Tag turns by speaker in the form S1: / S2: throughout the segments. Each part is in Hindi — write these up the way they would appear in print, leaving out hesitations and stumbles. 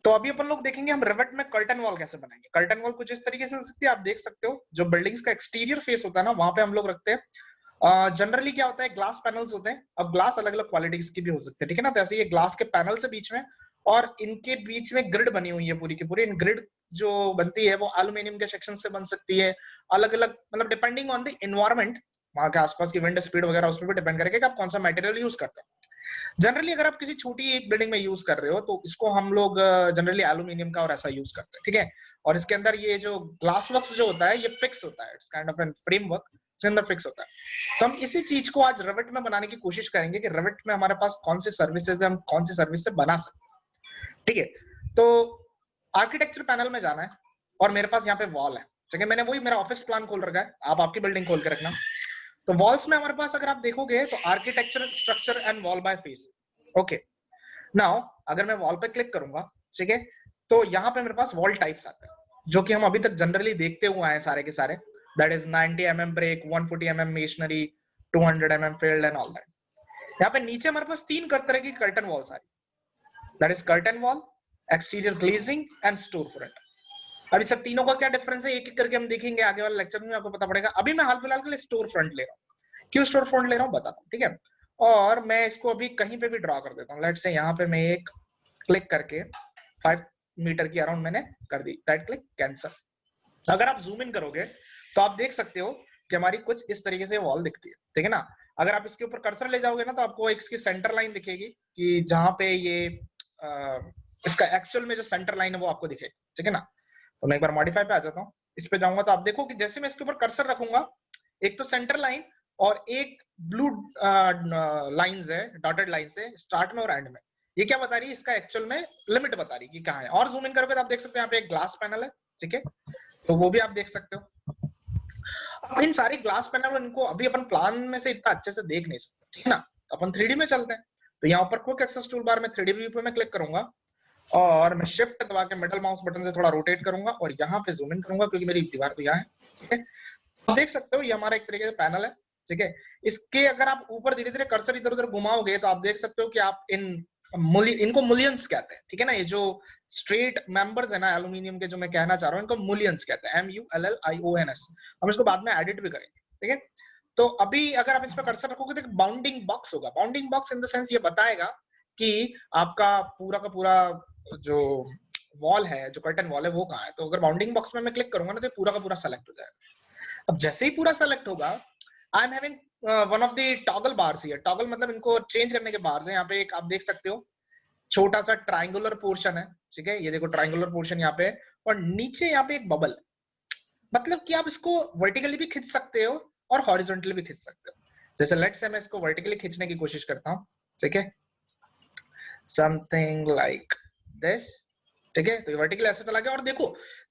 S1: तो अभी अपन लोग देखेंगे हम रिवेट में कर्टन वॉल कैसे बनाएंगे। कर्टन वॉल कुछ इस तरीके से हो सकती है, आप देख सकते हो जो बिल्डिंग्स का एक्सटीरियर फेस होता है ना, वहां पे हम लोग रखते हैं। जनरली क्या होता है, ग्लास पैनल्स होते हैं। अब ग्लास अलग अलग क्वालिटीज की भी हो सकती है, ठीक है ना। तो ऐसे ये ग्लास के पैनल से बीच में, और इनके बीच में ग्रिड बनी हुई है पूरी की पूरी। इन ग्रिड जो बनती है वो एल्यूमिनियम के सेक्शन से बन सकती है, अलग अलग, मतलब डिपेंडिंग ऑन द एनवायरमेंट, वहां के आसपास की विंड स्पीड वगैरह, उस पर भी डिपेंड करेगा कि आप कौन सा मटेरियल यूज करते हैं। जनरली अगर आप किसी छोटी बिल्डिंग में यूज कर रहे हो तो इसको हम लोग जनरली एल्यूमिनियम का और ऐसा यूज करते हैं, ठीक है। और इसके अंदर ये जो ग्लास वर्क जो होता है ये फिक्स होता है, it's kind of an framework, इसके अंदर फिक्स होता है। तो हम इसी चीज को आज रेविट में बनाने की कोशिश करेंगे कि रेविट में हमारे पास कौन सी सर्विसेज है, हम कौन सी सर्विस से बना सकते हैं, ठीक है। तो आर्किटेक्चर पैनल में जाना है और मेरे पास यहाँ पे वॉल है, ठीक है। मैंने वही मेरा ऑफिस प्लान खोल रखा है, आप आपकी बिल्डिंग खोल के रखना। तो वॉल्स में हमारे पास अगर आप देखोगे तो architecture, structure and wall by face. Okay, now अगर मैं वॉल पे क्लिक करूंगा, ठीक है, तो यहाँ पे मेरे पास वॉल टाइप्स आते हैं जो कि हम अभी तक जनरली देखते हुए आए सारे के सारे। That is 90 mm brick, 140 mm masonry, 200 mm field and all that. यहाँ पे नीचे हमारे पास तीन तरह की कर्टन वॉल्स आ रही, that is curtain wall, exterior glazing and store front. अभी सब तीनों का क्या डिफरेंस है एक एक करके हम देखेंगे आगे वाले लेक्चर में, आपको पता पड़ेगा। अभी मैं हाल फिलहाल के लिए स्टोर फ्रंट ले रहा हूँ। क्यों स्टोर फ्रंट ले रहा हूँ बताता हूँ, ठीक है। और मैं इसको अभी कहीं पे भी ड्रॉ कर देता हूँ। लेट्स से यहाँ पे मैं एक क्लिक करके 5 मीटर की अराउंड मैंने कर दी, राइट क्लिक कैंसल। अगर आप जूम इन करोगे तो आप देख सकते हो कि हमारी कुछ इस तरीके से वॉल दिखती है, ठीक है ना। अगर आप इसके ऊपर कर्सर ले जाओगे ना तो आपको एक इसकी सेंटर लाइन दिखेगी कि जहां पे ये इसका एक्चुअल में जो सेंटर लाइन है वो आपको दिखेगी, ठीक है ना। तो मैं एक बार मॉडिफाई पे आ जाता हूँ, इस पे जाऊंगा तो आप देखो कि जैसे मैं इसके ऊपर कर्सर रखूंगा, एक तो सेंटर लाइन और एक ब्लू लाइंस है, डॉटेड लाइंस है स्टार्ट में और एंड में। ये क्या बता रही है, इसका एक्चुअल में लिमिट बता रही है कि कहाँ है। और जूम इन करोगे तो आप देख सकते हो यहाँ पे एक ग्लास पैनल है, ठीक है, तो वो भी आप देख सकते हो। अब इन सारी ग्लास पैनल इनको अभी अपन प्लान में से इतना अच्छे से देख नहीं सकते, ठीक है ना। अपन 3D में चलते हैं। तो यहाँ पर क्विक एक्सेस टूल बार में 3D व्यू पे मैं क्लिक करूंगा और मैं शिफ्ट दबा के मिडल माउस बटन से थोड़ा रोटेट करूंगा और यहाँ पे जूम इन करूंगा क्योंकि मेरी दीवार तो यहाँ है, ठीक है। आप देख सकते हो ये हमारा एक तरीके से पैनल है, ठीक है। इसके अगर आप ऊपर धीरे धीरे कर्सर इधर उधर घुमाओगे तो आप देख सकते हो कि आप इनको मुलियंस कहते हैं, ठीक है ना। ये जो स्ट्रेट मेंबर्स है ना एल्यूमिनियम के, जो मैं कहना चाह रहा हूँ, इनको मुलियंस कहते हैं, MULLIONS। हम इसको बाद में एडिट भी करेंगे, ठीक है। तो अभी अगर आप इस पर कर्सर रखोगे तो बाउंडिंग बॉक्स होगा। Bounding box in the sense ये बताएगा कि आपका पूरा का पूरा जो वॉल है, जो कर्टन वॉल है वो कहाँ है। तो अगर बाउंडिंग बॉक्स में मैं क्लिक करूंगा ना तो पूरा का पूरा सेलेक्ट हो जाएगा। अब जैसे ही पूरा सेलेक्ट होगा, I am having one of the toggle bars here. Toggle मतलब इनको चेंज करने के बार्स हैं। यहाँ पे एक आप देख सकते हो छोटा सा ट्रायंगुलर पोर्शन है, ठीक है। ये देखो ट्रायंगुलर पोर्शन यहाँ पे, और नीचे यहाँ पे एक बबल, मतलब कि आप इसको वर्टिकली भी खींच सकते हो और हॉरिजॉन्टली भी खींच सकते हो। जैसे लेट्स से मैं इसको वर्टिकली खींचने की कोशिश करता हूँ, ठीक है, समथिंग लाइक दिस, ठीक है। तो ये वर्टिकल ऐसे चला गया और देखो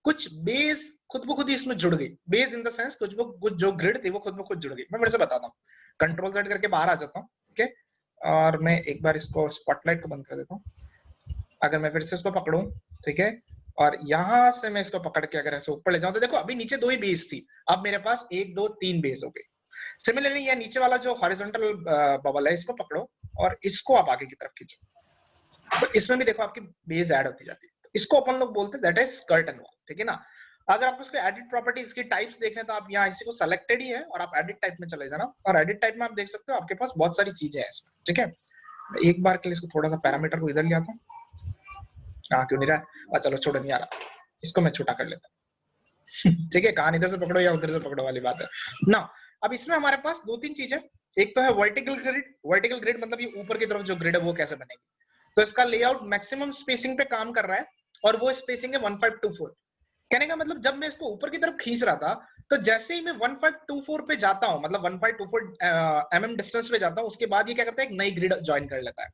S1: कुछ बेस खुद ब खुद ही इसमें जुड़ गई। बेस इन द सेंस कुछ जो ग्रिड थी वो खुद ब खुद जुड़ गई। मैं फिर से बताता हूँ, कंट्रोल Z करके बाहर आ जाता हूँ, ठीक है। और मैं एक बार इसको स्पॉटलाइट को बंद कर देता हूँ। अगर मैं फिर से इसको पकड़ूं, ठीक है, और यहां से मैं इसको पकड़ के अगर ऐसे ऊपर ले जाऊं तो देखो अभी नीचे 2 ही बेस थी, अब मेरे पास 1 2 3 बेस हो गए। सिमिलरली ये नीचे वाला जो हॉरिजॉन्टल बबल है इसको पकड़ो और इसको आप आगे की तरफ खींचो, तो इसमें भी देखो आपकी बेस ऐड होती जाती है। तो इसको अपन लोग बोलते हैं दैट इज कर्टन वॉल, ठीक है ना। अगर आपको इसको एडिट प्रॉपर्टीज की टाइप्स देखने तो आप यहाँ इसी को सेलेक्टेड ही है और आप एडिट टाइप में चले जाना, और एडिट टाइप में आप देख सकते हो आपके पास बहुत सारी चीजें हैं इसमें, ठीक है। एक बार के लिए इसको थोड़ा सा पैरामीटर को इधर ले आता हूँ। हाँ क्यों नहीं रहा, चलो छोड़ो, नहीं आ रहा, इसको मैं छोटा कर लेता हूँ ठीक है। कान इधर से पकड़ो या उधर से पकड़ो वाली बात है ना। अब इसमें हमारे पास 2-3 चीजें, एक तो है वर्टिकल ग्रिड। वर्टिकल ग्रिड मतलब ये ऊपर की तरफ जो ग्रिड है वो कैसे बनेगी। तो इसका लेआउट मैक्सिमम स्पेसिंग पे काम कर रहा है और वो स्पेसिंग है 1524। कहने का मतलब जब मैं इसको ऊपर की तरफ खींच रहा था तो जैसे ही मैं 1524 पे जाता हूं, मतलब 1524 mm डिस्टेंस पे जाता हूं, उसके बाद ये क्या करता है, एक नई ग्रिड ज्वाइन कर लेता है।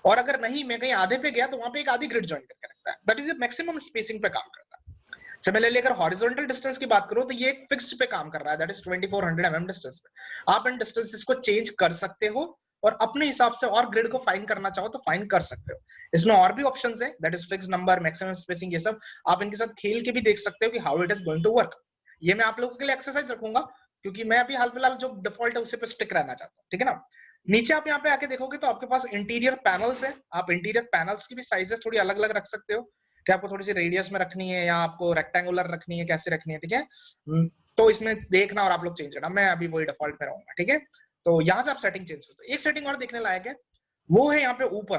S1: और अगर नहीं मैं कहीं आधे पे गया तो वहां पे एक आधी ग्रिड ज्वाइन करके रखता है। दैट इज मैक्सिमम स्पेसिंग पे काम करता है। सिमिलरली अगर हॉरिजॉन्टल डिस्टेंस की बात करो तो ये एक फिक्स्ड पे काम कर रहा है, दैट इज 2400 mm डिस्टेंस पे। आप इन डिस्टेंसेस को चेंज कर सकते हो और अपने हिसाब से और ग्रिड को फाइन करना चाहो तो फाइन कर सकते हो। इसमें और भी ऑप्शंस है, that is fix number, maximum spacing, ये सब आप इनके साथ खेल के भी देख सकते हो कि how it is going to work. ये मैं आप लोगों के लिए एक्सरसाइज रखूंगा क्योंकि मैं अभी हाल फिलहाल जो डिफॉल्ट है उसी पे स्टिक रहना चाहता हूँ, ठीक है ना। नीचे आप यहाँ पे आके देखोगे तो आपके पास इंटीरियर पैनल्स है। आप इंटीरियर पैनल्स की भी साइजेस थोड़ी अलग अलग रख सकते हो। कि आपको थोड़ी सी रेडियस में रखनी है या आपको रेक्टेंगुलर रखनी है, कैसे रखनी है, ठीक है। तो इसमें देखना और आप लोग चेंज करना, मैं अभी वही डिफॉल्ट पे रहूंगा, ठीक है। तो यहाँ से आप सेटिंग चेंज कर सकते हो। एक सेटिंग और देखने लायक है, वो है यहाँ पे ऊपर,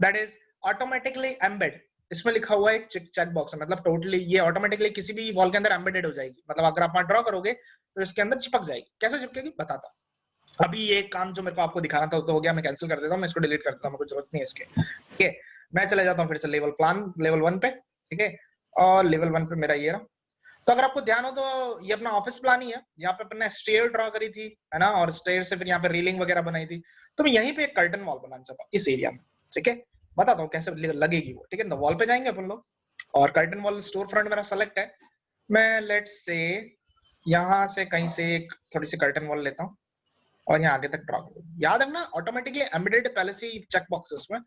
S1: दैट इज ऑटोमेटिकली एम्बेड। इसमें लिखा हुआ है एक चेक बॉक्स है, मतलब टोटली ये ऑटोमेटिकली किसी भी वॉल के अंदर एम्बेडेड हो जाएगी, मतलब अगर आप वहां ड्रॉ करोगे तो इसके अंदर चिपक जाएगी। कैसे चिपकेगी बताता हूं। अभी ये काम जो मेरे को आपको दिखाना था तो हो गया, मैं कैंसिल कर देता हूँ, मैं इसको डिलीट कर देता हूँ, मेरे को जरूरत नहीं है इसके, ठीक है। मैं चले जाता हूँ फिर से लेवल प्लान, लेवल 1 पे, ठीक है। और लेवल 1 पे मेरा ये रहा। तो अगर आपको ध्यान हो तो ये अपना ऑफिस प्लान ही है, यहाँ पे अपन ने स्टेयर ड्रॉ करी थी, है ना, और स्टेयर से फिर यहाँ पे रेलिंग वगैरह बनाई थी। तो मैं यहीं पे एक कर्टन वॉल बनाना चाहता हूँ इस एरिया में, ठीक है। बताता हूँ कैसे लगेगी वो, ठीक है। तो वॉल पे जाएंगे अपन लोग, और कर्टन वॉल स्टोर फ्रंट मेरा सेलेक्ट है। मैं लेट्स से यहाँ से कहीं से एक थोड़ी सी कर्टन वॉल लेता हूँ और यहाँ आगे तक ड्रॉ करूँ। याद रखना ऑटोमेटिकली एम्बेडेड पहले से चेक बॉक्स है उसमें,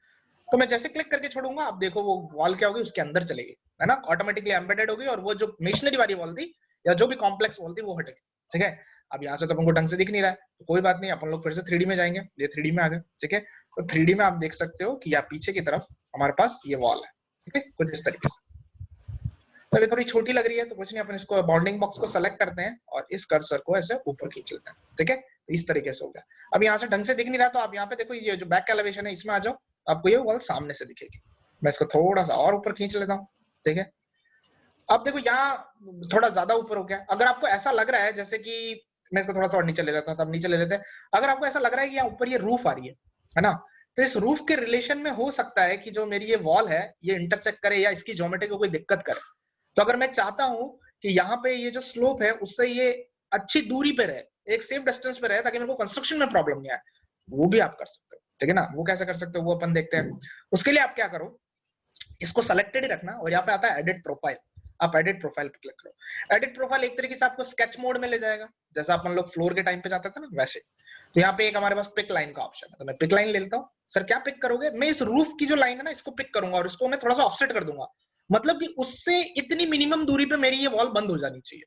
S1: तो मैं जैसे क्लिक करके छोड़ूंगा, आप देखो वो वॉल क्या होगी, उसके अंदर चलेगी, है ना, ऑटोमेटिकली एम्बेडेड होगी, और वो जो मेशनरी वाली वॉल थी या जो भी कॉम्प्लेक्स वॉल थी वो हटेगी, ठीक है। अब यहाँ से तो हमको ढंग से दिख नहीं रहा है, तो कोई बात नहीं, अपन लोग फिर से 3D में जाएंगे, ये 3D में आ गए, ठीक है। तो 3D में आप देख सकते हो कि यहाँ पीछे की तरफ हमारे पास ये वॉल है, ठीक है, कुछ इस तरीके से। तो ये थोड़ी छोटी लग रही है, तो कुछ नहीं, अपन इसको बाउंडिंग बॉक्स को सेलेक्ट करते हैं और इस कर्सर को ऐसे ऊपर खींच लेते हैं, ठीक है। तो इस तरीके से हो गया। अब यहाँ से ढंग से दिख नहीं रहा, तो आप यहाँ पे देखो, ये जो बैक एलिवेशन है इसमें आ जाओ, आपको ये वॉल सामने से दिखेगी। मैं इसको थोड़ा सा और ऊपर खींच लेता हूँ, ठीक है। अब देखो यहाँ थोड़ा ज्यादा ऊपर हो गया। अगर आपको ऐसा लग रहा है जैसे कि, मैं इसको थोड़ा सा और नीचे ले लेता हूँ, तब नीचे ले लेते हैं। अगर आपको ऐसा लग रहा है कि यहाँ ऊपर ये रूफ आ रही है ना, तो इस रूफ के रिलेशन में हो सकता है कि जो मेरी ये वॉल है ये इंटरसेक्ट करे या इसकी ज्योमेट्री को कोई दिक्कत करे। तो अगर मैं चाहता हूं कि यहाँ पे ये जो स्लोप है उससे ये अच्छी दूरी पे रहे, एक सेफ डिस्टेंस पे रहे, ताकि मेरे को कंस्ट्रक्शन में प्रॉब्लम नहीं आए, वो भी आप कर सकते हो, ठीक है ना। वो कैसे कर सकते हो वो अपन देखते हैं। उसके लिए आप क्या करो, इसको सेलेक्टेड ही रखना, और यहाँ पे आता है एडिट प्रोफाइल, आप एडिट प्रोफाइल पे क्लिक करो। एडिट प्रोफाइल एक तरीके से आपको स्केच मोड में ले जाएगा, जैसा अपन लोग फ्लोर के टाइम पे जाते थे ना वैसे। तो यहाँ पे एक हमारे पास पिक लाइन का ऑप्शन है, तो मैं पिक लाइन ले लेता हूँ। सर क्या पिक करोगे? मैं इस रूफ की जो लाइन है ना इसको पिक करूंगा, और इसको मैं थोड़ा सा ऑफसेट कर दूंगा, मतलब कि उससे इतनी मिनिमम दूरी पे मेरी ये वॉल बंद हो जानी चाहिए,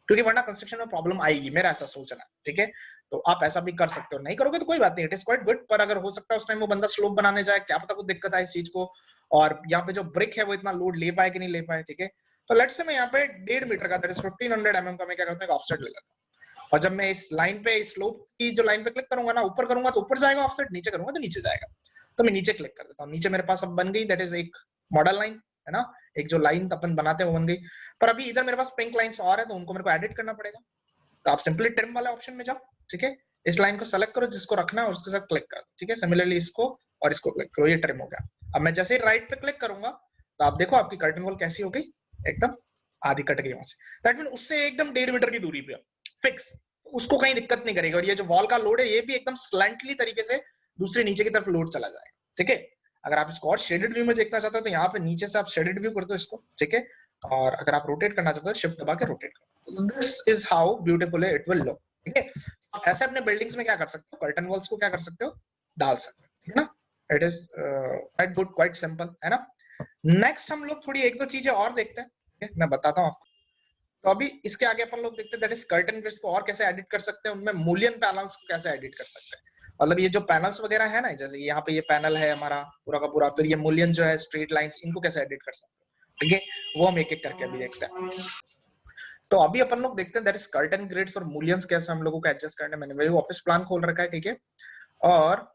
S1: क्योंकि वरना कंस्ट्रक्शन में प्रॉब्लम आएगी, मेरा ऐसा सोचना है, ठीक है। तो आप ऐसा भी कर सकते हो, नहीं करोगे तो कोई बात नहीं, इट इज क्वाइट गुड। पर अगर हो सकता है उस टाइम वो बंदा स्लोप बनाने जाए, क्या पता कुछ दिक्कत आए इस चीज को, और यहाँ पे जो ब्रिक है वो इतना लोड ले पाए कि नहीं ले पाए, ठीक है। तो लेट्स से मैं यहाँ पे 1.5 मीटर का, दैट इज 1500 mm का मैं क्या करता हूँ, ऑफसेट ले लेता हूँ। और जब मैं इस लाइन पे, इस स्लोप की जो लाइन पे क्लिक करूंगा ना, ऊपर करूंगा तो ऊपर जाएगा ऑफसेट, नीचे करूंगा तो नीचे जाएगा। तो मैं नीचे क्लिक कर देता हूँ, नीचे मेरे पास अब बन गई, दैट इज एक मॉडल लाइन, है ना, एक जो लाइन अपन बनाते हैं वो बन गई। पर अभी इधर मेरे पास पिंक लाइंस और है, तो उनको मेरे को एडिट करना पड़ेगा। तो आप सिंपली ट्रिम वाले ऑप्शन में जाओ, ठीक है। इस लाइन को सेलेक्ट करो जिसको रखना है और उसके साथ क्लिक करो, ठीक है। सिमिलरली इसको और इसको क्लिक करो, ये ट्रिम हो गया। अब मैं जैसे ही राइट पे क्लिक करूंगा तो आप देखो आपकी कर्टन वॉल कैसी हो गई, एकदम आधी कट गई वहां से। दैट मीन उससे एकदम 1.5 मीटर की दूरी पे फिक्स, उसको कहीं दिक्कत नहीं करेगी। और ये जो वॉल का लोड है ये भी एकदम स्लैंटली तरीके से दूसरे नीचे की तरफ लोड चला जाएगा, ठीक है। अगर आप इसको और शेडेड व्यू में देखना चाहते हो तो यहाँ पे नीचे से आप शेडेड व्यू कर दो इसको, ठीक है। और अगर आप रोटेट करना चाहते हो शिफ्ट दबा के रोटेट करो। This is how beautiful it will look, ठीक है। आप ऐसे अपने बिल्डिंग्स में क्या कर सकते हो, कर्टन वॉल्स को क्या कर सकते हो, डाल सकते हो, ठीक है ना। It is quite good, quite simple, है ना। नेक्स्ट हम लोग थोड़ी एक दो चीजें और देखते हैं, ठीक है? मैं बताता हूँ आपको। तो अभी इसके आगे अपन लोग देखते हैं दैट इज कर्टन ग्रिड्स को और कैसे एडिट कर सकते हैं, उनमें मूलियन पैनल्स को कैसे एडिट कर सकते हैं। मतलब ये जो पैनल्स वगैरह है ना, जैसे यहाँ पे ये पैनल है हमारा पूरा का पूरा, फिर ये मूलियन जो है स्ट्रेट लाइंस, इनको कैसे एडिट कर सकते हैं, ठीक है। वो हम एक एक करके अभी देखते हैं। तो अभी अपन लोग देखते हैं दैट इज कर्टन ग्रिड्स और मूलियंस कैसे हम लोगों को एडजस्ट करने। मैंने वही ऑफिस प्लान खोल रखा है, ठीक है। और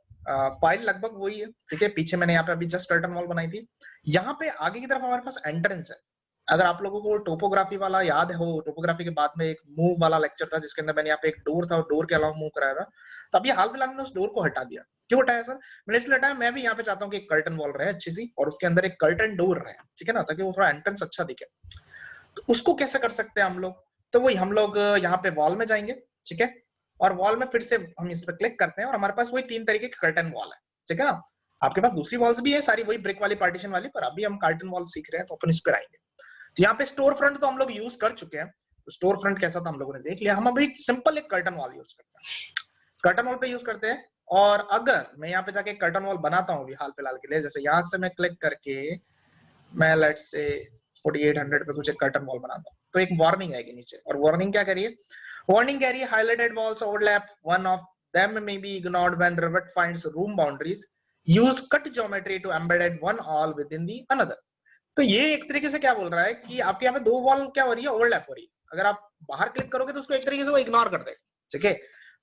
S1: फाइल लगभग वही है, ठीक है। पीछे मैंने यहाँ पे अभी जस्ट कर्टन वॉल बनाई थी। यहाँ पे आगे की तरफ हमारे पास एंट्रेंस है। अगर आप लोगों को टोपोग्राफी वाला याद हो, टोपोग्राफी के बाद में एक मूव वाला लेक्चर था जिसके अंदर मैंने यहाँ पे एक डोर था और डोर के अलावा मूव कराया था। तो अभी हाल फिलहाल में उस डोर को हटा दिया। क्यों हटाया सर? मैंने इसलिए हटाया, मैं भी यहाँ पे चाहता हूँ कि एक कर्टन वॉल रहे अच्छी सी, और उसके अंदर एक कर्टन डोर रहे, ठीक है ना, ताकि वो थोड़ा एंट्रेंस अच्छा दिखे। तो उसको कैसे कर सकते हैं हम लोग? तो वही हम लोग यहाँ पे वॉल में जाएंगे, ठीक है। और वॉल में फिर से हम इस पर क्लिक करते हैं और हमारे पास वही 3 तरीके की कर्टन वॉल है, ठीक है ना। आपके पास दूसरी वॉल्स भी है सारी वही ब्रिक वाली पार्टीशन वाली, पर अभी हम कर्टन वॉल सीख रहे हैं तो अपन इस पर आएंगे। तो यहाँ पे स्टोर फ्रंट तो हम लोग यूज कर चुके हैं, तो स्टोर फ्रंट कैसा था हम लोगों ने देख लिया। हम अभी सिंपल एक कर्टन वॉल यूज करते हैं, कर्टन वॉल पे यूज करते हैं। और अगर मैं यहाँ पे जाके कर्टन वॉल बनाता हूँ अभी हाल फिलहाल के लिए, जैसे यहाँ से मैं क्लिक करके मैं लेट्स से 4800 पे कुछ एक कर्टन वॉल बनाता हूँ, तो एक वार्निंग आएगी नीचे। और वार्निंग क्या करिए, वार्निंग कह रही है highlighted walls overlap, one of them may be ignored when Revit finds room boundaries. Use cut geometry to embed one all within the another. तो ये एक तरीके से क्या बोल रहा है कि आपके यहाँ पे दो वॉल क्या हो रही है, ओवरलैप हो रही है। अगर आप बाहर क्लिक करोगे तो उसको एक तरीके से वो इग्नोर कर देगा, ठीक है।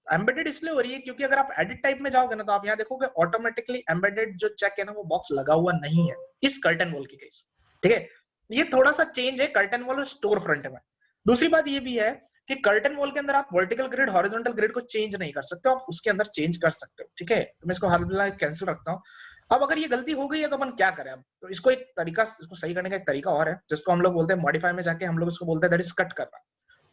S1: एम्बेडेड इसलिए हो रही है क्योंकि अगर आप एडिट टाइप में जाओगे ना तो आप यहाँ देखोगे ऑटोमेटिकली एम्बेडेड जो चेक है ना वो बॉक्स लगा हुआ नहीं है इस कर्टन वॉल के केस, ठीक है। ये थोड़ा सा चेंज है कर्टन वॉल और स्टोर फ्रंट में। दूसरी बात ये भी है कि कर्टन वॉल के अंदर आप वर्टिकल ग्रिड हॉरिजॉन्टल ग्रिड को चेंज नहीं कर सकते, आप उसके अंदर चेंज कर सकते हो, ठीक है। तो मैं इसको हाल कैंसिल रखता हूँ। अब अगर ये गलती हो गई है तो अपन क्या करें अब, तो इसको एक तरीका, इसको सही करने का एक तरीका और है जिसको हम लोग बोलते हैं मॉडिफाई में जाके हम लोग इसको बोलते हैं दैट इज कट करना।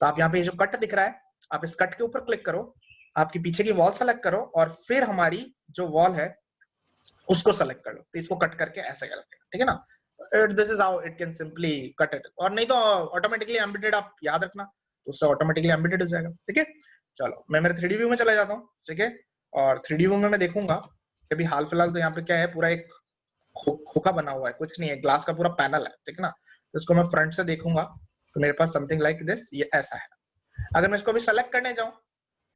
S1: तो आप यहाँ पे जो कट दिख रहा है आप इस कट के ऊपर क्लिक करो, आपकी पीछे की वॉल सेलेक्ट करो और फिर हमारी जो वॉल है उसको सेलेक्ट कर लो। तो इसको कट करके ऐसे करके, ठीक है ना। This is how it can simply cut it, और नहीं तो ऑटोमेटिकली एम्बेडेड आप याद रखना, तो उससे ऑटोमेटिकली एम्बेडेड हो जाएगा, ठीक है। चलो मैं मेरे 3D व्यू में चला जाता हूँ, ठीक है। और 3D व्यू में मैं देखूंगा कि अभी हाल फिलहाल तो यहाँ पे क्या है, पूरा एक खोखा बना हुआ है, कुछ नहीं है, ग्लास का पूरा पैनल है, ठीक है ना। तो इसको मैं फ्रंट से देखूंगा तो मेरे पास समथिंग लाइक दिस, ये ऐसा है। अगर मैं इसको अभी सेलेक्ट करने जाऊं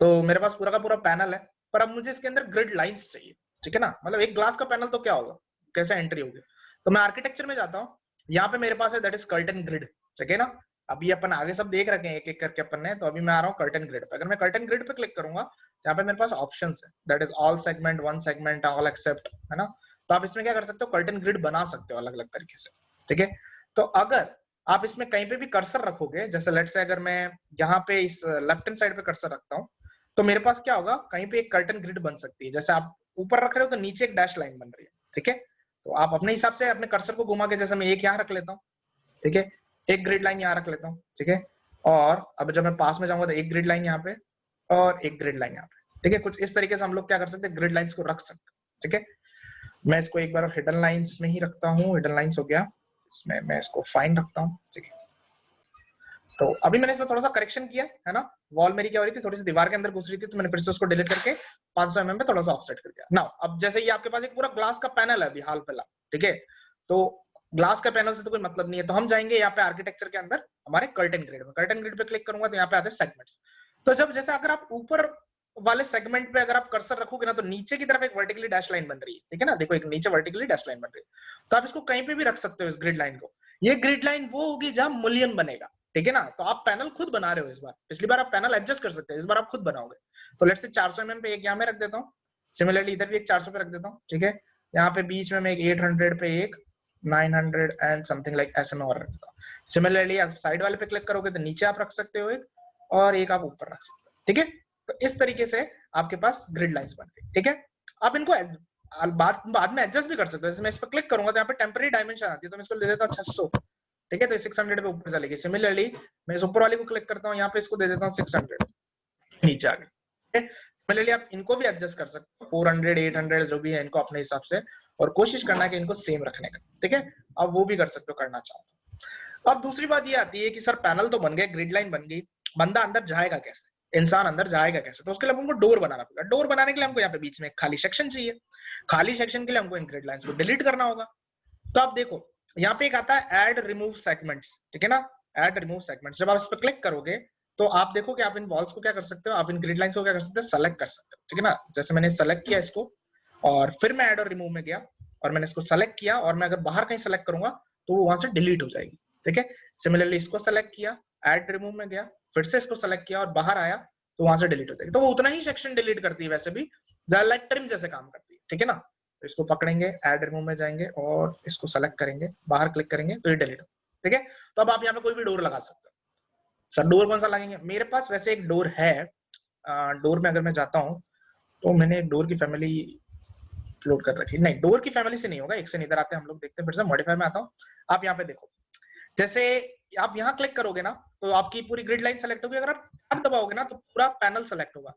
S1: तो मेरे पास पूरा का पूरा पैनल है, पर अब मुझे इसके अंदर ग्रिड लाइंस चाहिए, ठीक है ना। मतलब एक ग्लास का पैनल तो क्या होगा, कैसे एंट्री होगी। तो मैं आर्किटेक्चर में जाता हूँ, यहाँ पे मेरे पास है दैट इज कर्टन ग्रिड, ठीक है ना। अभी अपन आगे सब देख रखे हैं एक एक करके अपन ने, तो अभी मैं आ रहा हूँ कर्टन ग्रिड पे। अगर मैं कर्टन ग्रिड पे क्लिक करूंगा यहाँ पे मेरे पास ऑप्शंस है that is all segment, one segment, all except, है ना। तो आप इसमें क्या कर सकते हो, कर्टन ग्रिड बना सकते हो अलग अलग तरीके से, ठीक है। तो अगर आप इसमें कहीं पे भी कर्सर रखोगे, जैसे लेट्स से अगर मैं यहाँ पे इस लेफ्ट हैंड साइड पे कर्सर रखता हूँ तो मेरे पास क्या होगा, कहीं पे एक कर्टन ग्रिड बन सकती है। जैसे आप ऊपर रख रहे हो तो नीचे एक डैश लाइन बन रही है, ठीक है। तो आप अपने हिसाब से अपने कर्सर को घुमा के, जैसे मैं एक यहाँ रख लेता हूँ, ठीक है, एक ग्रिड लाइन यहाँ रख लेता हूँ, ठीक है। और अब जब मैं पास में जाऊंगा तो एक ग्रिड लाइन यहाँ पे और एक ग्रिड लाइन यहाँ पे, ठीक है। कुछ इस तरीके से हम लोग क्या कर सकते हैं, ग्रिड लाइंस को रख सकते हैं, ठीक है। मैं इसको एक बार हिडन लाइंस में ही रखता हूँ, हिडन लाइंस हो गया, इसमें मैं इसको फाइन रखता हूँ, ठीक है। तो अभी मैंने इसमें थोड़ा सा करेक्शन किया है ना, वॉल मेरी क्या हो रही थी, थोड़ी सी दीवार के अंदर घुस रही थी, तो मैंने फिर से उसको डिलीट करके 500 mm पे थोड़ा सा ऑफसेट कर दिया। नाउ अब जैसे ये आपके पास एक पूरा ग्लास का पैनल है अभी हाल फिलहाल, ठीक है। तो ग्लास का पैनल से तो कोई मतलब नहीं है, तो हम जाएंगे यहाँ पे आर्किटेक्चर के अंदर हमारे कर्टन ग्रिड में। कर्टन ग्रिड पे क्लिक करूंगा तो यहाँ पे आते हैं सेगमेंट्स। तो जब जैसे अगर आप ऊपर वाले सेगमेंट पे अगर आप कर्सर रखोगे ना तो नीचे की तरफ एक वर्टिकली डैश लाइन बन रही है, ठीक है ना। देखो एक नीचे वर्टिकली डैश लाइन बन रही है, तो आप इसको कहीं पे भी रख सकते हो इस ग्रिड लाइन को। ये ग्रिड लाइन वो होगी जहां मुलियन बनेगा, ठीक है ना। तो आप पैनल खुद बना रहे हो इस बार, पिछली बार आप पैनल एडजस्ट कर सकते हैं, इस बार आप खुद बनाओगे। तो लेट्स से 400 mm पे एक यहाँ में रख देता हूँ, सिमिलरली इधर भी एक 400 पे रख देता हूँ, ठीक है। यहाँ पे बीच में मैं एक 800 पे एक 900 एंड समथिंग लाइक ऐसे में और रख देता हूँ। सिमिलरली आप साइड वाले पे क्लिक करोगे तो नीचे आप रख सकते हो एक, और एक आप ऊपर रख सकते हो, ठीक है। तो इस तरीके से आपके पास ग्रिड लाइंस बन गई, ठीक है। आप इनको बाद में एडजस्ट भी कर सकते हो। जैसे मैं इस पर क्लिक करूंगा तो यहाँ पे टेम्पररी डायमेंशन आती है, तो मैं इसको ले देता हूँ 600, ठीक है। तो 600 पे ऊपर चलेगी। सिमिलरली मैं इस ऊपर वाले को क्लिक करता हूँ, यहाँ पे इसको दे देता हूँ 600, नीचे आ गई। सिमिलरली आप इनको भी एडजस्ट कर सकते हो, 400 800 जो भी है इनको अपने हिसाब से, और कोशिश करना है कि इनको सेम रखने का, ठीक है। अब वो भी कर सकते हो, करना चाहो तो। अब दूसरी बात ये आती है कि सर पैनल तो बन गए, ग्रिड लाइन बन गई, बंदा अंदर जाएगा कैसे, इंसान अंदर जाएगा कैसे। तो उसके लिए हमको डोर बनाना पड़ेगा। डोर बनाने के लिए हमको यहाँ पे बीच में खाली सेक्शन चाहिए, खाली सेक्शन के लिए हमको इन ग्रिड लाइंस को डिलीट करना होगा। तो आप देखो यहाँ पे एक आता है ऐड रिमूव सेगमेंट्स, ठीक है ना, ऐड रिमूव सेगमेंट्स। जब आप इस पर क्लिक करोगे तो आप देखो कि आप इन वॉल्स को क्या कर सकते हो, आप इन ग्रिड लाइंस को क्या कर सकते हो, सेलेक्ट कर सकते हो, ठीक है ना। जैसे मैंने सेलेक्ट किया इसको और फिर मैं ऐड और रिमूव में गया और मैंने इसको सेलेक्ट किया, और मैं अगर बाहर कहीं सेलेक्ट करूंगा तो वो वहां से डिलीट हो जाएगी, ठीक है। सिमिलरली इसको सेलेक्ट किया, ऐड रिमूव में गया, फिर से इसको सेलेक्ट किया और बाहर आया तो वहां से डिलीट हो जाएगी। तो वो उतना ही सेक्शन डिलीट करती है, वैसे भी लाइक ट्रिम जैसे काम करती है, ठीक है ना। तो इसको पकड़ेंगे, ऐड रिमूव में जाएंगे और इसको सेलेक्ट करेंगे, बाहर क्लिक करेंगे तो ये डिलीट हो, ठीक है। तो अब आप यहाँ पे कोई भी डोर लगा सकते हो। सर डोर कौन सा लगेंगे, मेरे पास वैसे एक डोर है। डोर में अगर मैं जाता हूँ तो मैंने एक डोर की फैमिली अपलोड कर रखी है। नहीं, डोर की फैमिली से नहीं होगा, एक से इधर आते हैं हम लोग, देखते हैं। फिर से मॉडिफाई में आता हूँ। आप यहाँ पे देखो, जैसे आप यहाँ क्लिक करोगे ना तो आपकी पूरी ग्रिड लाइन सेलेक्ट होगी। अगर आप टैब दबाओगे ना तो पूरा पैनल सेलेक्ट होगा,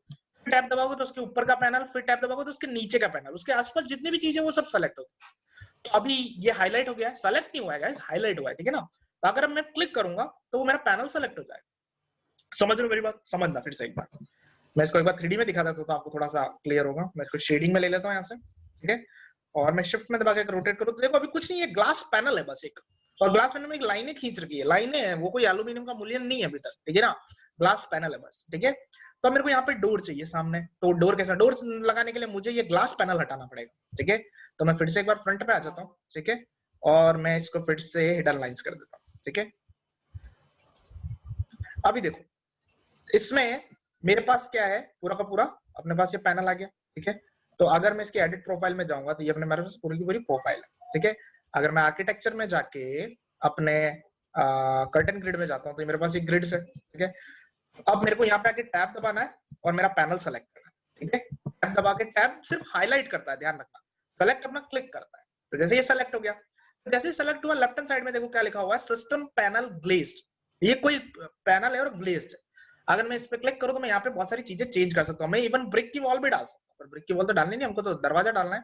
S1: फिर टैब दबाओगे तो उसके ऊपर का पैनल, फिर टैब दबाओगे तो उसके नीचे का पैनल, उसके आसपास जितनी भी चीजें वो सब सेलेक्ट होगी। तो अभी ये हाईलाइट हो गया है, सेलेक्ट नहीं हुआ है गाइस, हाईलाइट हुआ है, ठीक है ना। तो अगर मैं क्लिक करूंगा तो वो मेरा पैनल सेलेक्ट हो जाएगा। समझ रहे हो मेरी बात, समझना फिर से एक बार। मैं इसको एक बार 3D में दिखा देता हूं तो आपको थोड़ा सा क्लियर होगा। मैं इसको शेडिंग में ले लेता हूँ यहाँ से, ठीक है। और मैं शिफ्ट में दबा के रोटेट करूँ तो देखो अभी कुछ नहीं है, ग्लास पैनल है बस एक, और ग्लास पैनल में एक लाइनें खींच रखी है, लाइनें हैं, वो कोई एल्यूमिनियम का मुलियन नहीं है अभी तक, ठीक है ना। ग्लास पैनल है बस, ठीक है। तो मेरे को यहाँ पे डोर चाहिए सामने, तो डोर कैसा, डोर लगाने के लिए मुझे ये ग्लास पैनल हटाना पड़ेगा, ठीक है। तो मैं फिर से एक बार फ्रंट पे आ जाता हूँ, ठीक है। और मैं इसको फिर से हिडन लाइंस कर देता हूँ, ठीक है। अभी देखो इसमें मेरे पास क्या है, पूरा का पूरा अपने पास ये पैनल आ गया, ठीक है। तो अगर मैं इसके एडिट प्रोफाइल में जाऊंगा तो ये अपने मेरे पास पूरी की पूरी प्रोफाइल है, ठीक है। अगर मैं आर्किटेक्चर में जाके अपने कर्टन ग्रिड में जाता हूँ तो मेरे पास एक ग्रिड है, ठीक है। अब मेरे को यहाँ पे आके टैब दबाना है और मेरा पैनल सेलेक्ट करना है, ठीक है। टैब दबा के, टैब सिर्फ हाईलाइट करता है, ध्यान रखना, सेलेक्ट अपना क्लिक करता है। तो जैसे ये सेलेक्ट हो गया, तो जैसे सेलेक्ट हुआ लेफ्ट हैंड साइड में देखो क्या लिखा हुआ है, सिस्टम पैनल ग्लेज्ड। ये कोई पैनल है और ग्लेज्ड। अगर मैं इस पे क्लिक करूं तो मैं यहाँ पे बहुत सारी चीजें चेंज कर सकता हूँ। मैं इवन ब्रिक की वॉल भी डाल सकता हूँ, पर ब्रिक की वॉल तो डालनी नहीं, हमको तो दरवाजा डालना है।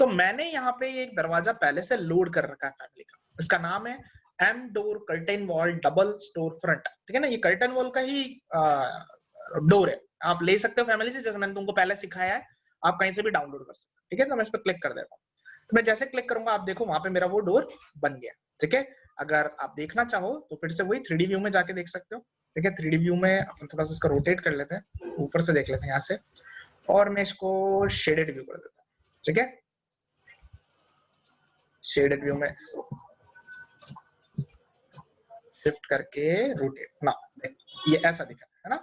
S1: तो मैंने यहाँ पे एक दरवाजा पहले से लोड कर रखा है फैमिली का, इसका नाम है M door curtain wall double store front, ठीक है ना। ये कर्टेन वॉल का ही डोर है, आप ले सकते हो फैमिली से, जैसे मैंने तुमको पहले सिखाया है, आप कहीं से भी डाउनलोड कर सकते हो, ठीक है। तो मैं इस पर क्लिक कर देता हूँ, तो मैं जैसे क्लिक करूंगा आप देखो वहां पे मेरा वो डोर बन गया, ठीक है। अगर आप देखना चाहो तो फिर से वही 3D व्यू में जाके देख सकते हो, ठीक है। 3D व्यू में अपन थोड़ा सा इसका रोटेट कर लेते हैं, ऊपर से देख लेते हैं यहाँ से, और मैं इसको शेडेड व्यू कर देता हूँ, ठीक है। शेडेड व्यू में शिफ्ट करके रोटेट ना, ये ऐसा दिखा है ना,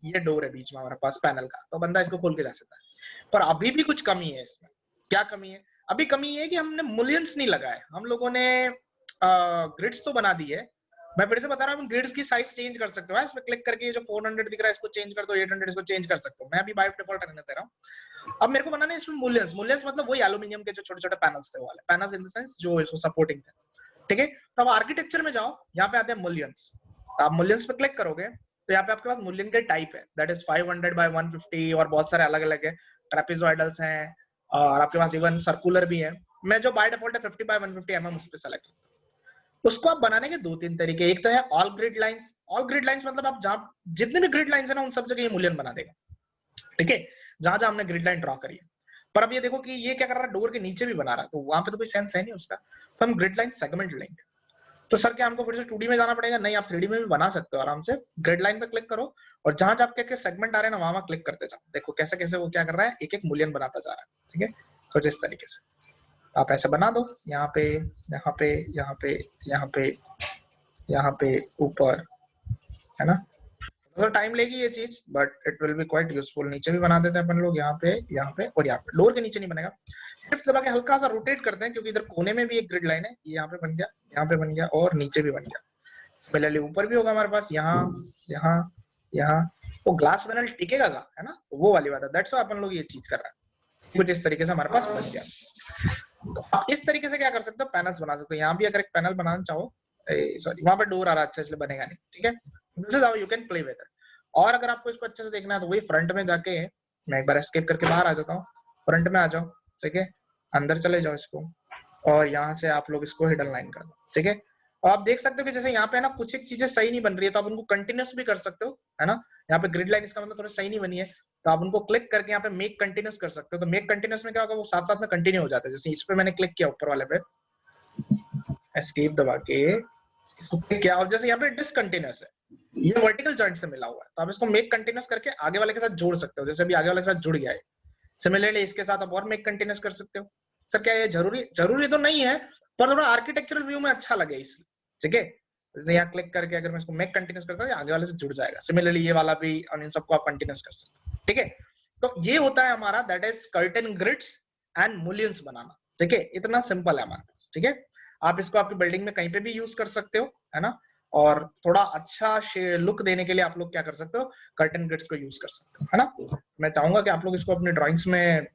S1: ये डोर है बीच में हमारे पास पैनल का, तो बंदा इसको खोल के जा सकता है। पर अभी भी कुछ कमी है इसमें। क्या कमी है? अभी कमी ये है कि हमने मुलियंस नहीं लगाए, हम लोगों ने ग्रिड्स तो बना दी है। मैं फिर से बता रहा हूँ, ग्रिड्स की साइज चेंज कर सकते हो, इस पे क्लिक करके ये जो 400 दिख रहा है इसको चेंज कर दो, 800 इसको चेंज कर सकते हो। मैं अभी बाय डिफॉल्ट रहने दे रहा हूँ। अब मेरे को बनाना है इसमें मुलियंस। मुलियंस मतलब वही एल्यूमिनियम के जो छोटे छोटे पैनल्स थे वाले, पैनल्स इन द सेंस जो इसको सपोर्टिंग थे, ठीक है। तो अब आर्किटेक्चर में जाओ, यहाँ पे आते हैं मुलियंस। आप मुलियंस पे क्लिक करोगे तो यहाँ पे आपके पास मुलियन के टाइप है, दैट इज 500 बाय 150 और बहुत सारे अलग अलग है, ट्रेपेजॉइडल्स हैं और आपके पास इवन सर्कुलर भी है। मैं जो बाय डिफॉल्ट है 50 बाय 150 mm उस पे सेलेक्ट करता हूं। उसको आप बनाने के दो तीन तरीके, एक तो है all grid lines. All grid lines मतलब आप जहाँ जितने भी ग्रिड लाइंस है ना उन सब जगह ये मुलियन बना देगा, ठीक है, जहां जहां हमने ग्रिड लाइन ड्रॉ करी है। पर अब ये देखो कि ये क्या कर रहा है, डोर के नीचे भी बना रहा है, तो वहां पे तो कोई सेंस है नहीं उसका। तो हम ग्रिड लाइन सेगमेंट लेंगे। तो सर क्या हमको फिर से 2D में जाना पड़ेगा? नहीं, आप 3D में भी बना सकते हो आराम से। ग्रिड लाइन पे क्लिक करो और जहां जहां आपके सेगमेंट आ रहे हैं ना वहां क्लिक करते जाओ। देखो कैसे कैसे वो क्या कर रहा है, एक एक मुलियन बनाता जा रहा है, ठीक है। कुछ इस तरीके से आप ऐसे बना दो, यहाँ पे यहाँ पे यहाँ पे यहाँ पे यहाँ पे ऊपर, है ना। तो टाइम लेगी ये चीज, but it will be quite useful. नीचे भी बना देते हैं अपन लोग, यहाँ पे और यहाँ पे। डोर के नीचे नहीं बनेगा। शिफ्ट दबा के हल्का सा रोटेट करते हैं, क्योंकि इधर कोने में भी एक ग्रिड लाइन है, ये यहाँ पे बन गया, यहाँ पे बन गया और नीचे भी बन गया। सिमिलरली ऊपर भी होगा हमारे पास, यहाँ यहाँ यहाँ। वो ग्लास पैनल टिकेगा का, है ना, तो वो वाली बात है। दैट्स व्हाई अपन लोग ये चीज कर रहे हैं। कुछ इस तरीके से हमारे पास बन गया। तो आप इस तरीके से क्या कर सकते हो, पैनल्स बना सकते हो। यहाँ भी अगर एक पैनल बनाना चाहो, सॉरी वहां पे डोर आ रहा है, अच्छा इसलिए बनेगा नहीं, ठीक है। This is how you can play with it. और अगर आपको इसको अच्छे से देखना है तो वही फ्रंट में जाके, मैं एक बार एस्केप करके बाहर आ जाता हूँ, फ्रंट में आ जाओ, ठीक है, अंदर चले जाओ इसको, और यहाँ से आप लोग इसको हिडन लाइन कर दो, ठीक है। और आप देख सकते हो कि जैसे यहाँ पे ना कुछ एक चीजें सही नहीं बन रही है, तो आप उनको कंटिन्यूस भी कर सकते हो, है ना। यहाँ पे ग्रिड लाइन इसका मतलब थोड़ी सही नहीं बनी है, तो आप उनको क्लिक करके यहाँ पे मेक कंटिन्यूस कर सकते हो। तो मेक कंटिन्यूस में क्या होगा, वो साथ साथ में कंटिन्यू हो जाता है। जैसे इस पे मैंने क्लिक किया ऊपर वाले पे, एस्केप दबा के क्या, और जैसे यहाँ पे डिसकंटिन्यूस है, ये वर्टिकल जॉइंट से मिला हुआ है, तो आप इसको मेक कंटिन्यूस करके आगे वाले के साथ जोड़ सकते हो। जैसे अभी आगे वाले के साथ जुड़ गया है, सिमिलरली इसके साथ आप और मेक कंटिन्यूस कर सकते हो। सर क्या ये जरूरी तो नहीं है, पर थोड़ा आर्किटेक्चरल व्यू में अच्छा लगे इसलिए, ठीक है। जैसे यहाँ क्लिक करके अगर मैं इसको मेक कंटिन्यूस करता हूँ, आगे वाले से जुड़ जाएगा। सिमिलरली ये वाला भी, और इन सबको आप कंटिन्यूस कर सकते हो, ठीक है। तो ये होता है हमारा, that is curtain grids and mullions बनाना, ठीक है। इतना सिंपल है हमारे पास, ठीक है। आप इसको आपकी बिल्डिंग में कहीं पे भी यूज कर सकते हो, है ना। और थोड़ा अच्छा लुक देने के लिए आप लोग क्या कर सकते हो, कर्टेन ग्रिड्स को यूज कर सकते हो, है ना। मैं चाहूंगा कि आप लोग इसको अपने ड्राइंग्स में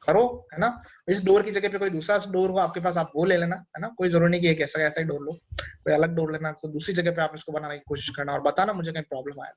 S1: करो, है ना। इस डोर की जगह पे कोई दूसरा डोर हो आपके पास, आप वो ले लेना, है ना। कोई जरूरी नहीं कि एक ऐसा ही डोर लो, कोई अलग डोर लेना, कोई दूसरी जगह पे आप इसको बनाने की कोशिश करना, और बताना मुझे कहीं प्रॉब्लम आया।